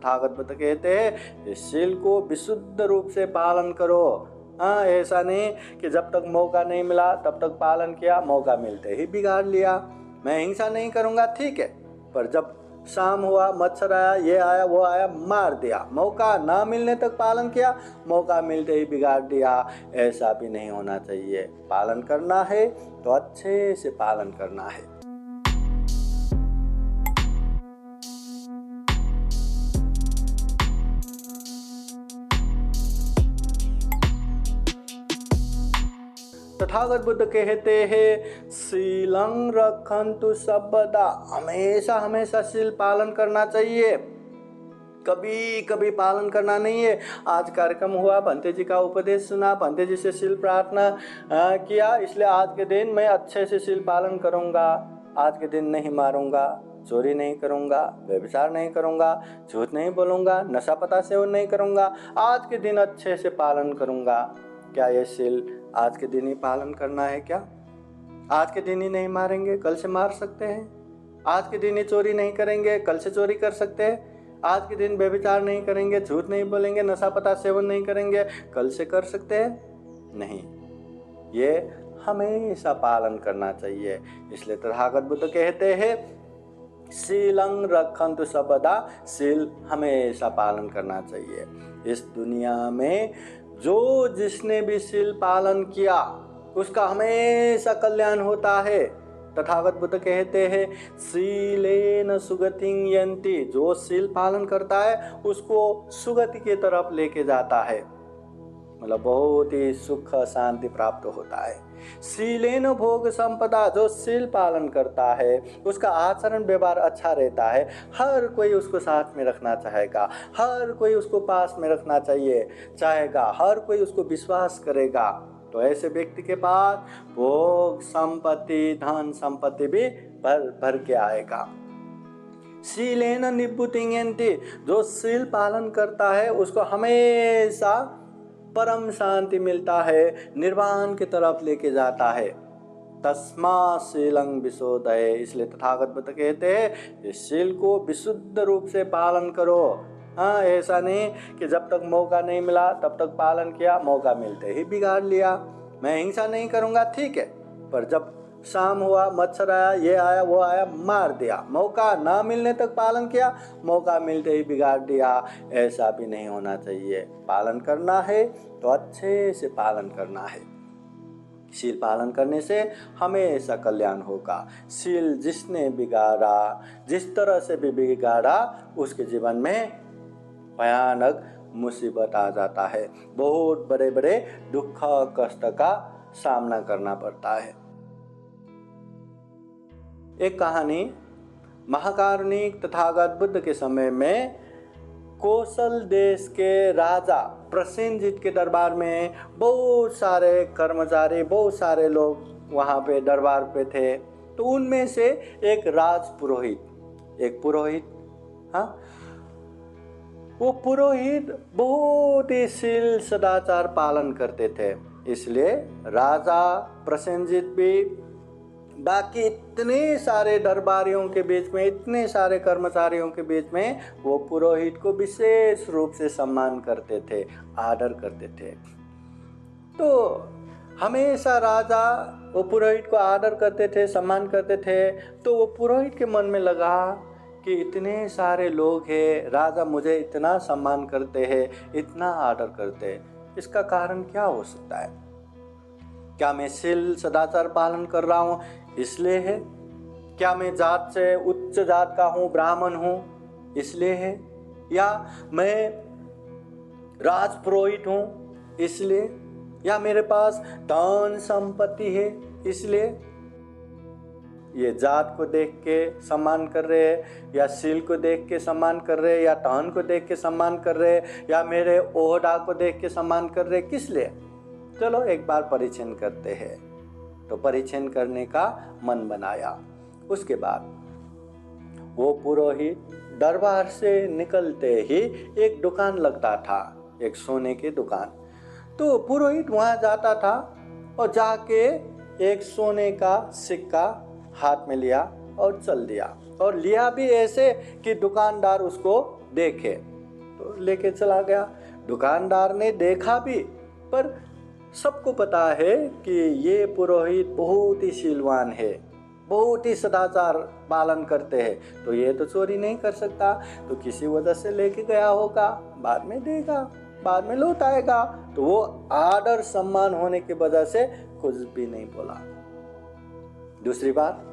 तथागत बुद्ध कहते हैं इस शील को विशुद्ध रूप से पालन करो। हाँ, ऐसा नहीं कि जब तक मौका नहीं मिला तब तक पालन किया, मौका मिलते ही बिगाड़ लिया। मैं हिंसा नहीं करूँगा, ठीक है, पर जब शाम हुआ, मच्छर आया, ये आया, वो आया, मार दिया। मौका ना मिलने तक पालन किया, मौका मिलते ही बिगाड़ दिया। ऐसा भी नहीं होना चाहिए। पालन करना है तो अच्छे से पालन करना है। तथागत बुद्ध कहते हैं शीलं रखन्तु सर्वदा, हमेशा हमेशा शील पालन करना चाहिए, कभी कभी पालन करना नहीं है। आज कार्यक्रम हुआ, भंते जी का उपदेश सुना, भंते जी से शील प्रार्थना किया, इसलिए आज के दिन मैं अच्छे से शील पालन करूँगा। आज के दिन नहीं मारूंगा, चोरी नहीं करूँगा, व्यभिचार नहीं करूँगा, झूठ नहीं बोलूँगा, नशा पता सेवन नहीं करूँगा, आज के दिन अच्छे से पालन करूँगा। क्या ये शील आज के दिन ही पालन करना है? क्या आज के दिन ही नहीं मारेंगे, कल से मार सकते हैं। आज के दिन ही चोरी नहीं करेंगे, कल से चोरी कर सकते हैं। आज के दिन व्यभिचार नहीं करेंगे, झूठ नहीं बोलेंगे, नशा पता सेवन नहीं करेंगे, कल से कर सकते हैं? नहीं, ये हमेशा पालन करना चाहिए। इसलिए तथागत बुद्ध कहते हैं शीलं रखन्तु सर्वदा, शील हमेशा पालन करना चाहिए। इस दुनिया में जो जिसने भी शील पालन किया उसका हमेशा कल्याण होता है। तथागत बुद्ध कहते हैं शीलेन सुगतिं यन्ति, जो शील पालन करता है उसको सुगति की तरफ लेके जाता है, मतलब बहुत ही सुख शांति प्राप्त होता है। शीलेन भोग संपदा, जो शील पालन करता है उसका आचरण व्यवहार अच्छा रहता है, हर कोई उसको साथ में रखना चाहेगा, हर कोई उसको पास में रखना चाहेगा, हर कोई उसको विश्वास करेगा। तो ऐसे व्यक्ति के पास भोग संपत्ति, धन संपत्ति भी भर भर के आएगा। शीलेन निब्बुतिं यन्ति, जो शील पालन करता है उसको हमेशा परम शांति मिलता है, निर्वाण की तरफ लेके जाता है। तस्मा शीलं विशोधये, इसलिए तथागत बुद्ध कहते हैं इस शील को विशुद्ध रूप से पालन करो। हाँ, ऐसा नहीं कि जब तक मौका नहीं मिला तब तक पालन किया, मौका मिलते ही बिगाड़ लिया। मैं हिंसा नहीं करूँगा, ठीक है, पर जब शाम हुआ, मच्छर आया, ये आया, वो आया, मार दिया। मौका ना मिलने तक पालन किया, मौका मिलते ही बिगाड़ दिया। ऐसा भी नहीं होना चाहिए। पालन करना है तो अच्छे से पालन करना है। शील पालन करने से हमेशा कल्याण होगा। शील जिसने बिगाड़ा, जिस तरह से भी बिगाड़ा, उसके जीवन में भयानक मुसीबत आ जाता है, बहुत बड़े बड़े दुख कष्ट का सामना करना पड़ता है। एक कहानी, महाकारुणिक तथागत बुद्ध के समय में कौशल देश के राजा प्रसेनजित के दरबार में बहुत सारे कर्मचारी, बहुत सारे लोग वहाँ पे दरबार पे थे। तो उनमें से एक एक पुरोहित, हाँ, वो पुरोहित बहुत ही शील सदाचार पालन करते थे। इसलिए राजा प्रसेनजित भी बाकी इतने सारे दरबारियों के बीच में, इतने सारे कर्मचारियों के बीच में वो पुरोहित को विशेष रूप से सम्मान करते थे, आदर करते थे। तो हमेशा राजा वो पुरोहित को आदर करते थे, सम्मान करते थे। तो वो पुरोहित के मन में लगा कि इतने सारे लोग हैं, राजा मुझे इतना सम्मान करते हैं, इतना आदर करते हैं, इसका कारण क्या हो सकता है? क्या मैं शील सदाचार पालन कर रहा हूँ इसलिए है? क्या मैं जात से उच्च जात का हूँ, ब्राह्मण हूँ इसलिए है? या मैं राजपुरोहित हूँ इसलिए? या मेरे पास धन संपत्ति है इसलिए? ये जात को देख के सम्मान कर रहे हैं, या शील को देख के सम्मान कर रहे हैं, या धन को देख के सम्मान कर रहे हैं, या मेरे ओहदा को देख के सम्मान कर रहे हैं? किस लिए? चलो एक बार परीक्षण करते हैं। तो परीक्षण करने का मन बनाया। उसके बाद वो पुरोहित दरबार से निकलते ही एक दुकान लगता था, एक सोने की दुकान। तो पुरोहित वहाँ जाता था और जाके एक सोने का सिक्का हाथ में लिया और चल दिया, और लिया भी ऐसे कि दुकानदार उसको देखे। तो लेके चला गया। दुकानदार ने देखा भी, पर सबको पता है कि ये पुरोहित बहुत ही शीलवान है, बहुत ही सदाचार पालन करते हैं, तो ये तो चोरी नहीं कर सकता, तो किसी वजह से लेके गया होगा, बाद में देगा, बाद में लौट आएगा। तो वो आदर सम्मान होने की वजह से कुछ भी नहीं बोला। दूसरी बार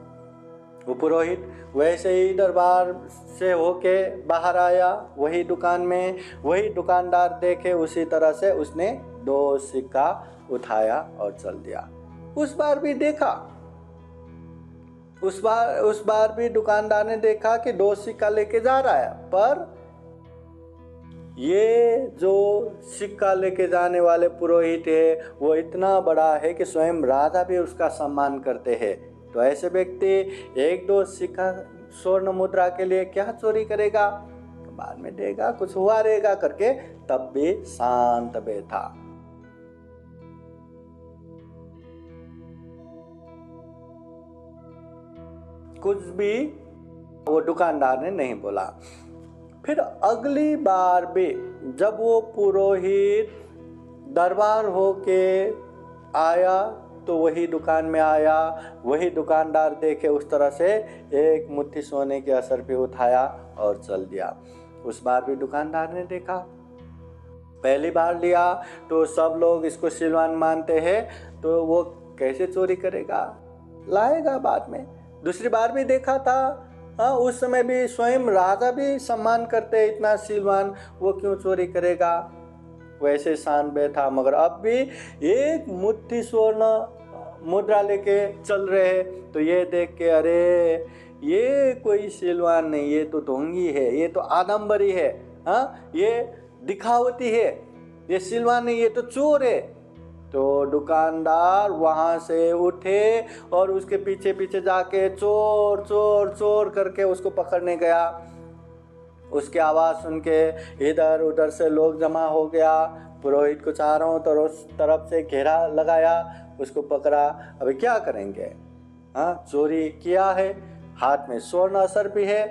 वो पुरोहित वैसे ही दरबार से होके बाहर आया, वही दुकान में वही दुकानदार देखे उसी तरह से उसने 2 सिक्का उठाया और चल दिया। उस बार भी देखा, उस बार भी दुकानदार ने देखा कि 2 सिक्का लेके जा रहा है, पर ये जो सिक्का लेके जाने वाले पुरोहित है वो इतना बड़ा है कि स्वयं राजा भी उसका सम्मान करते हैं। तो ऐसे व्यक्ति 1-2 सिक्का स्वर्ण मुद्रा के लिए क्या चोरी करेगा, बाद में देगा, कुछ हुआ रहेगा करके तब भी शांत बैठा। कुछ भी वो दुकानदार ने नहीं बोला। फिर अगली बार भी जब वो पुरोहित दरबार होके आया तो वही दुकान में आया, वही दुकानदार देखे उस तरह से एक मुट्ठी सोने के असर पे उठाया और चल दिया। उस बार भी दुकानदार ने देखा, पहली बार लिया तो सब लोग इसको शीलवान मानते हैं, तो वो कैसे चोरी करेगा, लाएगा बाद में। दूसरी बार भी देखा था, उस समय भी स्वयं राजा भी सम्मान करते, इतना शीलवान, वो क्यों चोरी करेगा, वैसे शांत बैठा। मगर अब भी एक मुट्ठी स्वर्ण मुद्रा लेके चल रहे, तो ये देख के अरे ये कोई शीलवान नहीं, ये तो ढोंगी है, ये तो आडम्बरी है, ये दिखावती है, ये शीलवान नहीं, ये तो चोर है। तो दुकानदार वहां से उठे और उसके पीछे पीछे जाके चोर चोर चोर करके उसको पकड़ने गया। उसकी आवाज़ सुन के इधर उधर से लोग जमा हो गया, पुरोहित को चारों तरफ से घेरा लगाया, उसको पकड़ा। अभी क्या करेंगे, चोरी किया है, हाथ में स्वर्ण असर भी है,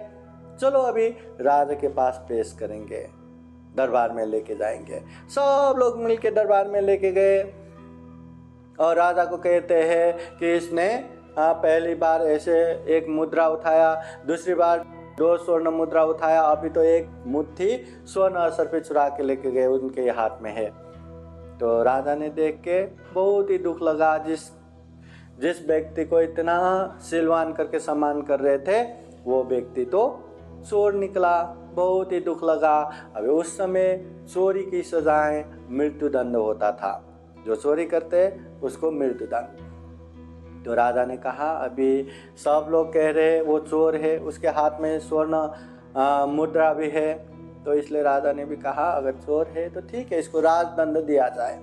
चलो अभी राजा के पास पेश करेंगे, दरबार में लेके जाएंगे। सब लोग मिलके दरबार में लेके गए और राजा को कहते हैं कि इसने पहली बार ऐसे एक मुद्रा उठाया, दूसरी बार 2 स्वर्ण मुद्रा उठाया, अभी तो एक मुट्ठी स्वर्ण असर पे चुरा के लेके गए, उनके हाथ में है। तो राजा ने देख के बहुत ही दुख लगा, जिस व्यक्ति को इतना शीलवान करके सम्मान कर रहे थे वो व्यक्ति तो चोर निकला, बहुत ही दुख लगा। अभी उस समय चोरी की सजाएं मृत्युदंड होता था, जो चोरी करते उसको मृत्युदंड। तो राजा ने कहा अभी सब लोग कह रहे वो चोर है, उसके हाथ में स्वर्ण मुद्रा भी है, तो इसलिए राजा ने भी कहा अगर चोर है तो ठीक है, इसको राजदंड दिया जाए।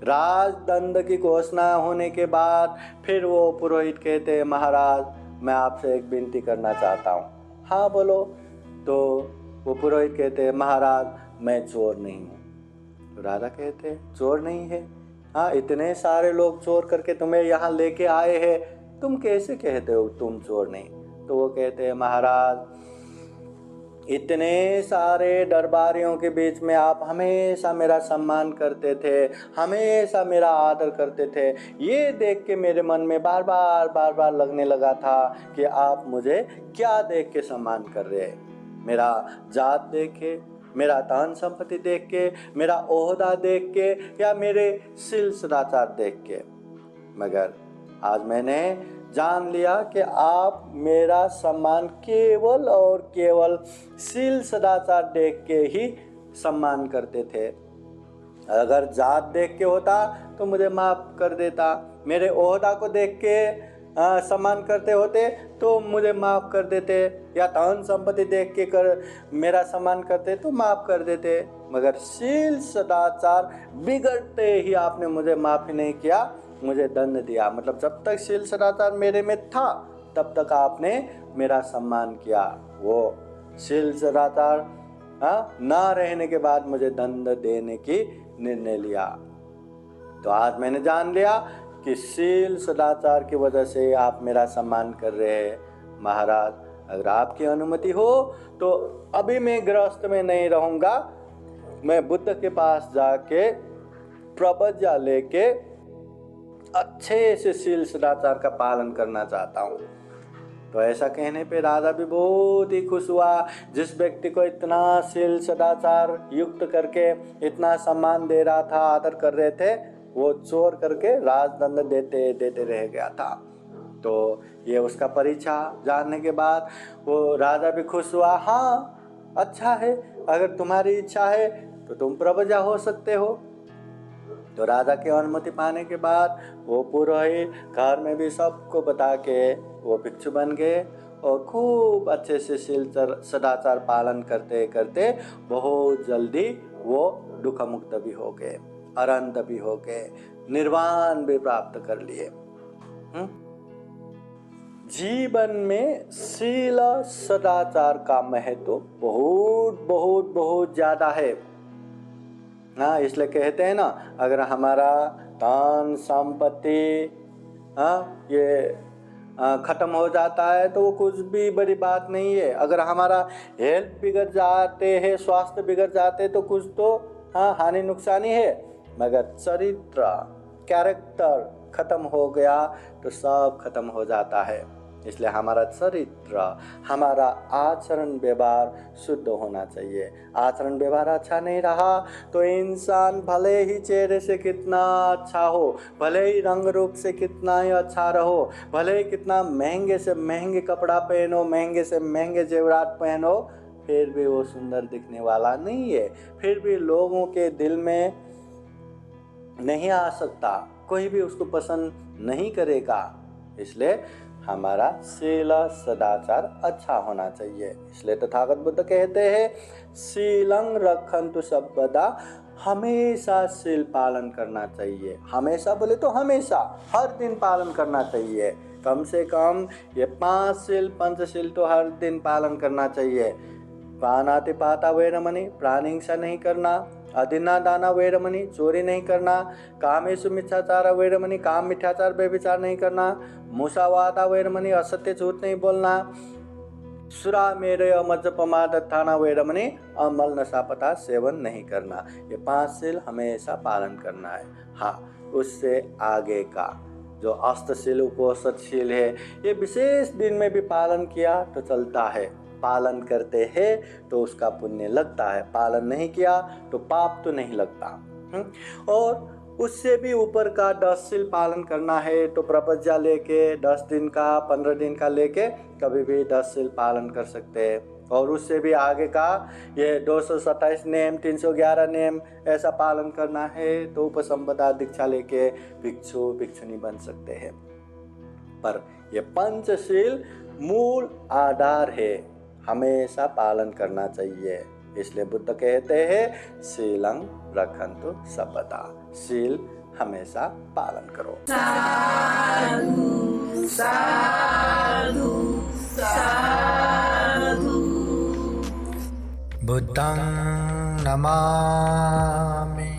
राजदंड की घोषणा होने के बाद फिर वो पुरोहित कहते हैं महाराज मैं आपसे एक विनती करना चाहता हूँ। हाँ बोलो। तो वो पुरोहित कहते हैं महाराज मैं चोर नहीं हूँ। तो राजा कहते हैं चोर नहीं है, हाँ इतने सारे लोग चोर करके तुम्हें यहाँ लेके आए हैं, तुम कैसे कहते हो तुम चोर नहीं। तो वो कहते हैं महाराज इतने सारे दरबारियों के बीच में आप हमेशा मेरा सम्मान करते थे, हमेशा मेरा आदर करते थे, ये देख के मेरे मन में बार बार लगने लगा था कि आप मुझे क्या देख के सम्मान कर रहे हैं। मेरा जात देख के, मेरा धन संपत्ति देख के, मेरा ओहदा देख के, या मेरे शील सदाचार देख के। मगर आज मैंने जान लिया कि आप मेरा सम्मान केवल और केवल शील सदाचार देख के ही सम्मान करते थे। अगर जात देख के होता तो मुझे माफ़ कर देता, मेरे ओहदा को देख के सम्मान करते होते तो मुझे माफ़ कर देते, या धन संपत्ति देख के मेरा सम्मान करते तो माफ़ कर देते। मगर शील सदाचार बिगड़ते ही आपने मुझे माफ़ी नहीं किया, मुझे दंड दिया। मतलब जब तक शील सदाचार मेरे में था तब तक आपने मेरा सम्मान किया, वो शील सदाचार ना रहने के बाद मुझे दंड देने की निर्णय लिया। तो आज मैंने जान लिया कि शील सदाचार की वजह से आप मेरा सम्मान कर रहे हैं। महाराज अगर आपकी अनुमति हो तो अभी मैं गृहस्थ में नहीं रहूँगा, मैं बुद्ध के पास जाके प्रवज्ञा लेके अच्छे से शील सदाचार का पालन करना चाहता हूँ। तो ऐसा कहने पे राजा भी बहुत ही खुश हुआ। जिस व्यक्ति को इतना शील सदाचार युक्त करके इतना सम्मान दे रहा था, आदर कर रहे थे, वो चोर करके राजदंड देते देते रह गया था। तो ये उसका परीक्षा जानने के बाद वो राजा भी खुश हुआ। हाँ, अच्छा है, अगर तुम्हारी इच्छा है तो तुम प्रवज्ञा हो सकते हो। तो राजा की अनुमति पाने के बाद वो पुरोहित घर में भी सबको बता के वो भिक्षु बन गए और खूब अच्छे से शील सदाचार पालन करते करते बहुत जल्दी वो दुख मुक्त भी हो गए, अनंत भी हो गए, निर्वाण भी प्राप्त कर लिए। जीवन में शील सदाचार का महत्व बहुत बहुत बहुत ज्यादा है। हाँ, इसलिए कहते हैं ना, अगर हमारा धन संपत्ति ये खत्म हो जाता है तो वो कुछ भी बड़ी बात नहीं है। अगर हमारा हेल्थ बिगड़ जाते हैं, स्वास्थ्य बिगड़ जाते तो कुछ तो हानि नुकसानी है, मगर चरित्र कैरेक्टर खत्म हो गया तो सब खत्म हो जाता है। इसलिए हमारा चरित्र, हमारा आचरण व्यवहार शुद्ध होना चाहिए। आचरण व्यवहार अच्छा नहीं रहा तो इंसान भले ही चेहरे से कितना अच्छा हो, भले ही रंग रूप से कितना ही अच्छा रहो, भले ही कितना महंगे से महंगे कपड़ा पहनो, महंगे से महंगे जेवरात पहनो, फिर भी वो सुंदर दिखने वाला नहीं है, फिर भी लोगों के दिल में नहीं आ सकता, कोई भी उसको पसंद नहीं करेगा। इसलिए हमारा शील सदाचार अच्छा होना चाहिए। इसलिए तथागत बुद्ध कहते हैं, शीलं रक्षन्तु सर्वदा, हमेशा शील पालन करना चाहिए। हमेशा बोले तो हमेशा, हर दिन पालन करना चाहिए। कम से कम ये 5 शील, पंचशील तो हर दिन पालन करना चाहिए। पानातिपाता वैरमणि, प्राणी हिंसा नहीं करना, अदिना दाना वैरमणि, चोरी नहीं करना, कामेषु मिथ्याचार वैरमणि, काम मिथ्याचार व्यभिचार नहीं करना, मुसावादा वैरमणि, असत्य झूठ नहीं बोलना, सुरा मेरय मज्जपमादत्थाना वैरमणि, अमल नशापता सेवन नहीं करना। ये 5 शील हमेशा पालन करना है। हाँ, उससे आगे का जो अष्टशील उपोषदशील है, ये विशेष दिन में भी पालन किया तो चलता है। पालन करते हैं तो उसका पुण्य लगता है, पालन नहीं किया तो पाप तो नहीं लगता। और उससे भी ऊपर का 10 शील पालन करना है तो प्रपज्ञा लेके 10 दिन का, 15 दिन का लेके कभी भी 10 शील पालन कर सकते हैं। और उससे भी आगे का ये 227 नेम, 311 नेम ऐसा पालन करना है तो उपसंपदा दीक्षा लेके भिक्षु भिक्षुनी बन सकते हैं। पर ये पंचशील मूल आधार है, हमेशा पालन करना चाहिए। इसलिए बुद्ध कहते हैं, शीलं रक्षन्तु सर्वदा, शील हमेशा पालन करो। साधु साधु साधु। बुद्धं नमामि,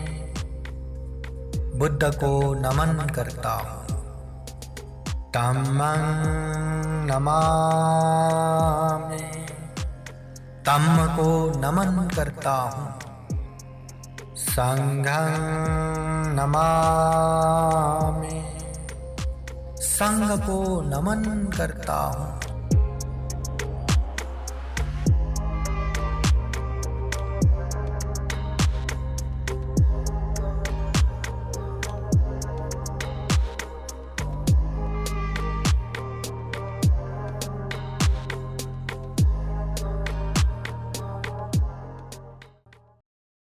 बुद्ध को नमन करता हूँ। धम्मं नमामि, धम्म को नमन करता हूँ। संघं नमामि, संघ को नमन करता हूँ।